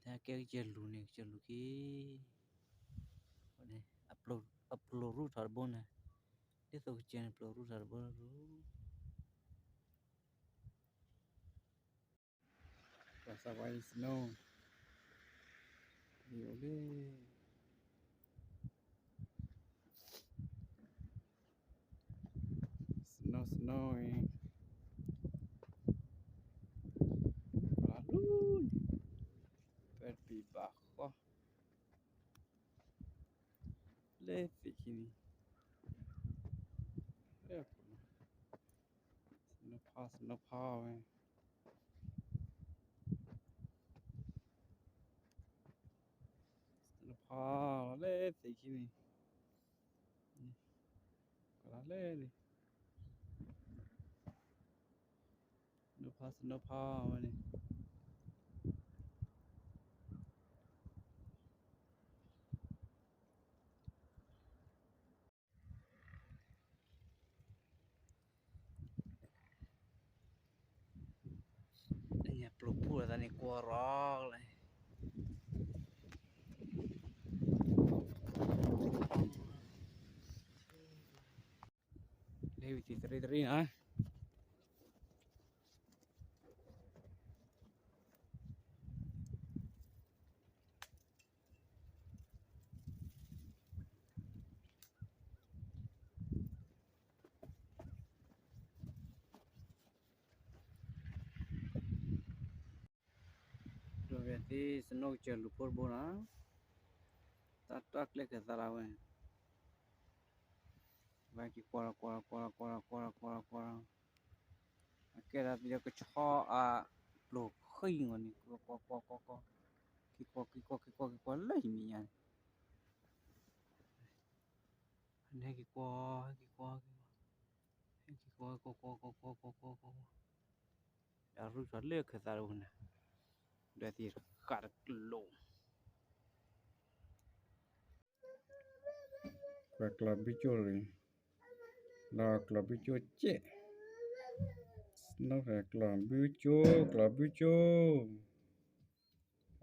ta cái chân này cái này upload root ở bên này tiếp tục chân upload root ở bên và sao vậy snow nhiều đấy snow lalu pergi bawah lefty kini no power no power lefty kini kalau lefty no power ni ini pelupur tadi kuarol lefty teri ah berarti snow jalupur bona tak lek tarawe bagi kuara akhirnya dia kecoh lo khơi ngon ni ko lai mi yan ne ko harus lek tarawe berarti kar lo Club bicho la club bicho che no club bicho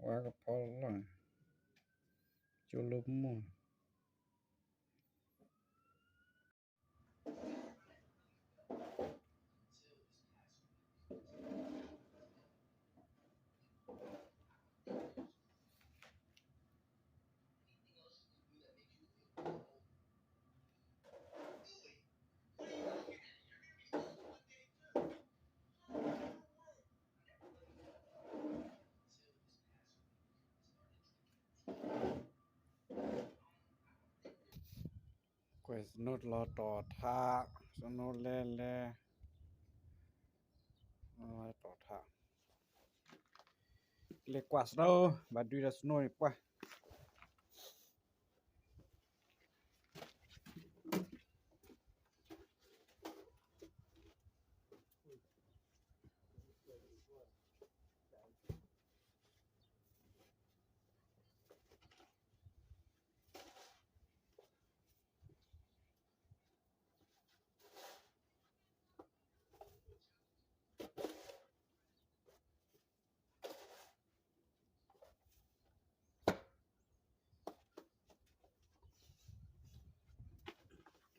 wa ka pala cholomo quest not lo to tha no le to tha le quas đâu bà đi ra snow qua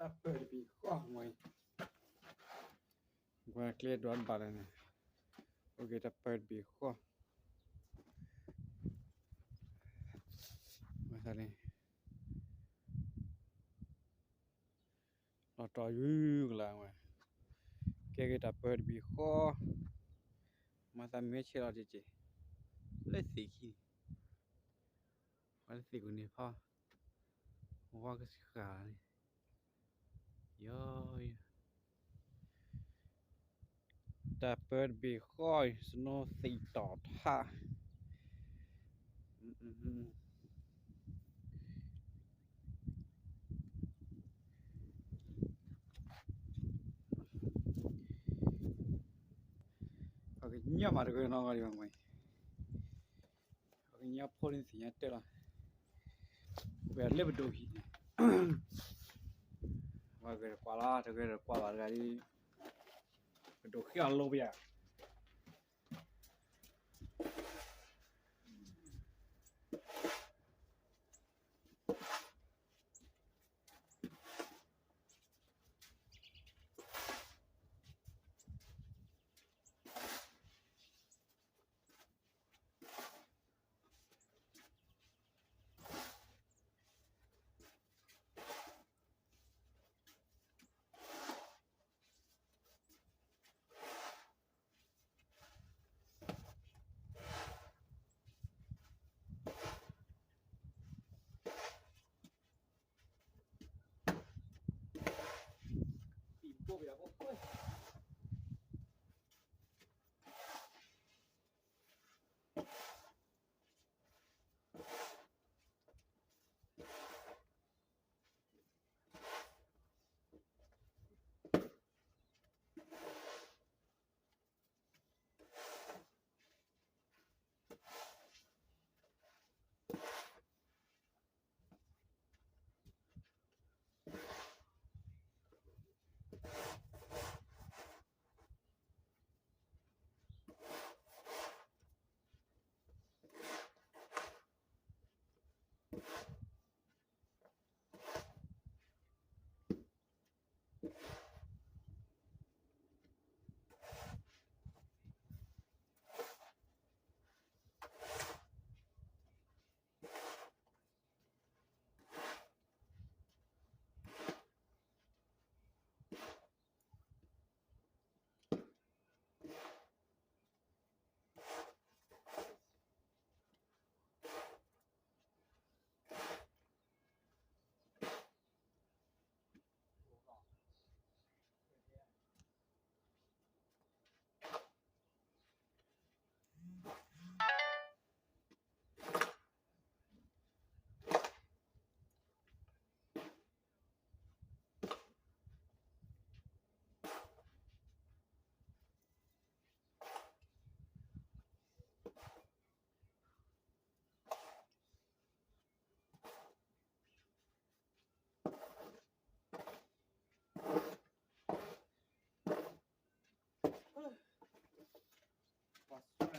ta bị khó mày qua clear đoán bà này ok ta bị khó mà này nó trò dữ là mà cái ta bị khó mà ta mới chơi là gì lấy gì khi lấy gì của này pha qua cái cả này rồi ta bị khó snow xì tọt ha cái nhá mà được nó gọi mày cái nhá phun thì nhá tê là về lấy bật đuôi và cái quả là cái đồ khi ăn lâu bây giờ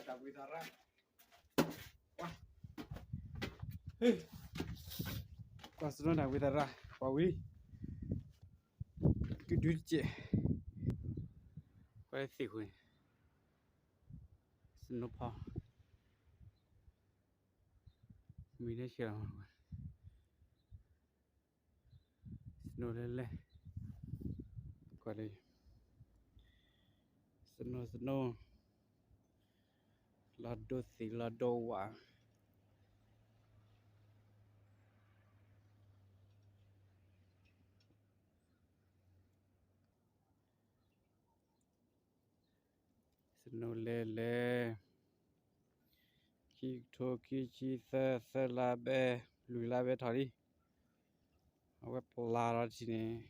Ada guitarra. Wah. Pas ada guitarra. Pawi. Kudulce. Quay xì hồi. Snopa. Mình đã chờ. Snow lele. Qua đây. Snow. Lado si lado wa. Snow lele. Ki to ki chi sa la be. Lùi la be thari. Web pola ra chi ne.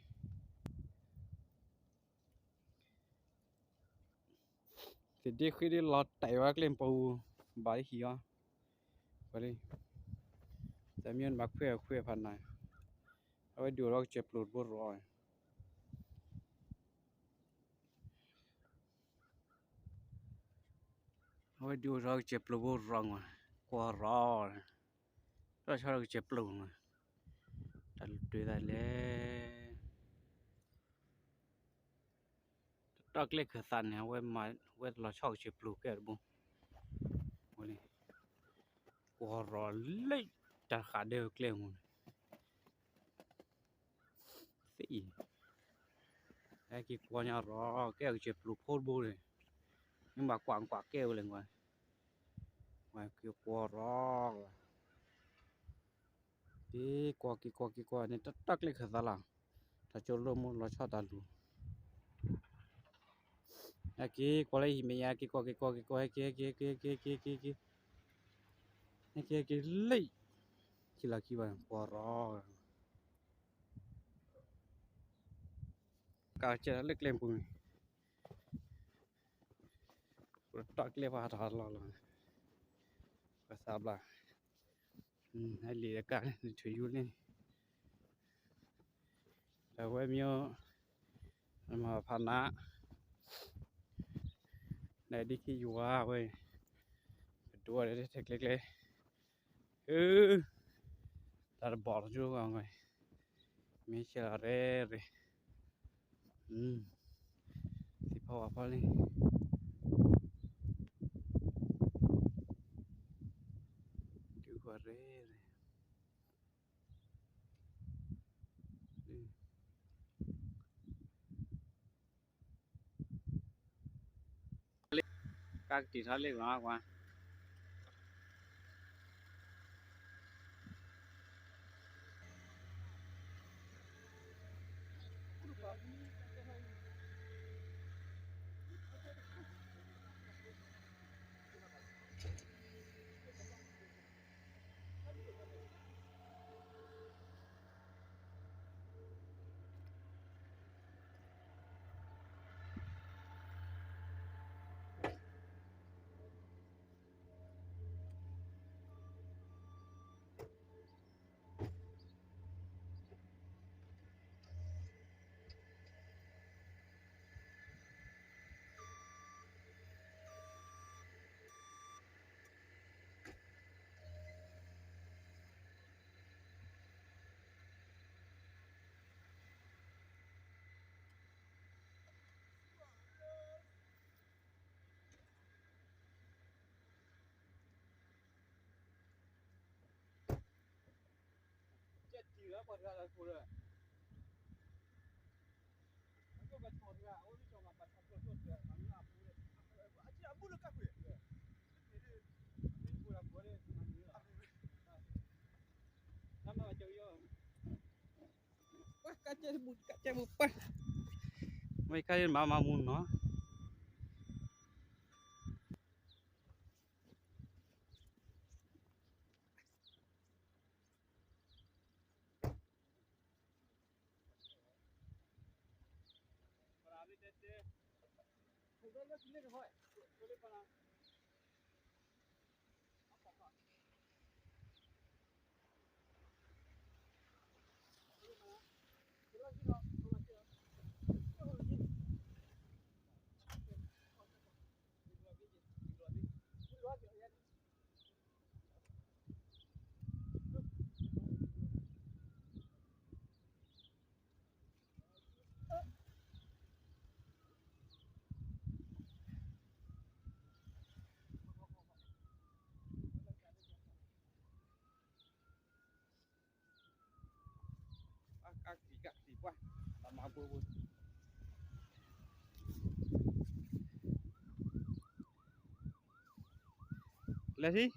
Thì đi khi đi lọt tay vào lên bầu bãi hì á. Vậyแต่มีนบักเพื่อพันหน่อยเอาไว้ดูเราเจ็บหลุดบ่รอยเอาไว้ดูเราเจ็บหลุดบ่รองกว่ารอเราชอบเราเจ็บหลุดแต่ดูได้เลยตอกเล็กคือสันเนี่ยไว้มาไว้เราชอบเจ็บหลุดแก่บุ้งวันนี้กว่ารอเลยจะขาเดียวเกลี้ยงมันสิไอ้กี่กว่าเนี่ยรอแก้วเจ็บหลุดโคตรบุ้งเลยnhưng mà quảng quả kêu lên ngoài kêu qua rõ đi qua nên tắc lên khởi ra làng ta cho lông muốn nó cho ta luôn aquí qua đây mình aquí qua aquí lấy chỉ là khi mà qua rõ cả chơi lực lên cùng tắc lên vào thà lo và sao là hay lì cả thủy du lên là quay miêu mà phản á này đi khi dù à vậy đua để thạch lệ ta bỏ cho vào người mấy chờ re rồi thì phao đi cứ qua re rồi các chỉ tháo lên nó qua mấy cái mà muốn nó gạt gì quá mà bùa là gì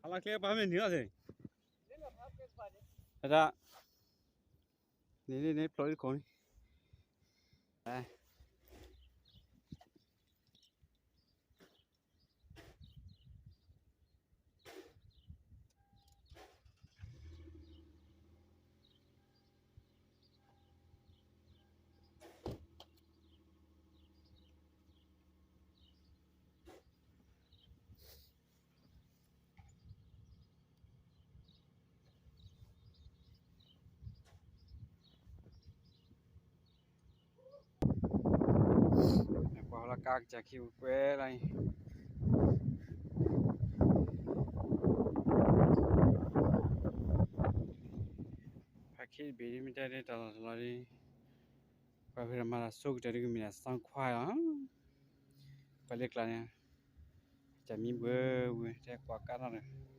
Ala kaya pa mình nữa rồi ra nè ploi con à qua là các chả kêu quê này phải khi bị mình đây tao là đi qua phía mà sốt để cái mình sang khoai á phải liệt lại nha chả mi bơ để qua cá nó này